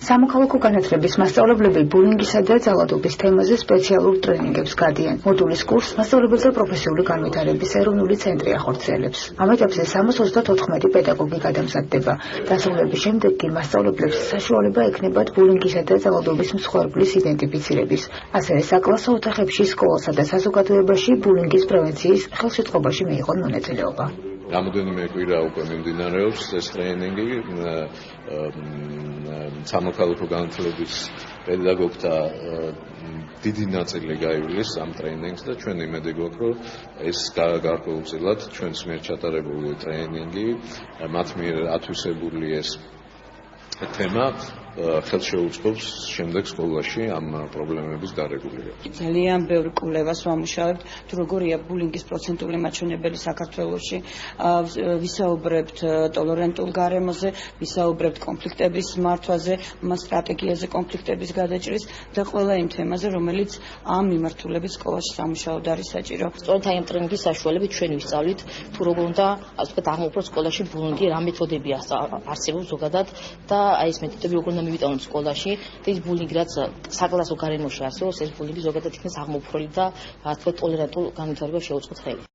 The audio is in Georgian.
სამოქალაქო განათლების მასწავლებლები ბულინგისა და ძალადობის თემაზე სპეციალურ ტრენინგებს გადიან. მოდულის კურსს მასწავლებელთა პროფესიული განვითარების ეროვნული ცენტრი ახორციელებს. ამ ეტაპზე 334 პედაგოგი გადამზადდება. დასრულების შემდეგ კი მასწავლებლებს საშუალება ექნებათ ბულინგისა და ძალადობის მსხვერპლის იდენტიფიცირების. ასევე საკლასო ოთახებში სკოლასა და საზოგადოებაში ბულინგის პრევენციის ხელშეწყობაში მიიღონ მონაწილეობა. Რამოდენიმე კვირა უკვე მიმდინარეობს ეს ტრენინგი სამოქალაქო განათლების პედაგოგთა დიდი ნაწილი გაივლის ამ ტრენინგს და ჩვენ იმედი გვაქვს, რომ ეს გარკვეულწილად ჩვენს მიერ ჩატარებული ტრენინგი მათ მიერ ათვისებული ეს თემა ხელშეუწყობს შემდეგ სკოლაში ამ პრობლემების დარეგულირებას. ძალიან ბევრ კვლევას ვამუშავებთ, თუ როგორია ბულინგის პროცენტული მაჩვენებელი საქართველოში, ვისაუბრებთ ტოლერანტულ გარემოზე, ვისაუბრებთ კონფლიქტების მართვაზე, სტრატეგიაზე კონფლიქტების გადაჭრის და ყველა იმ თემაზე, რომელიც ამ მიმართულებით სკოლაში სამუშაოდ არის საჭირო. სწორედ აი ამ ტრენინგის საშუალებით ჩვენ ვისწავლით, თუ როგორ უნდა ასე ვთქვათ აღმოფხვროს სკოლაში ბულინგი, რა მეთოდებია არსებობს ზოგადად და აი ეს მეთოდები როგორ უნდა მივიტანოთ სკოლაში და ის ბულინგი რაც საკლასო გარემოში არსებობს ეს ბულინგი ზოგადად იქნეს აღმოფხრული და ასე ვთქვათ ტოლერანტულ განვითარებას შეუწყოთ ხელი.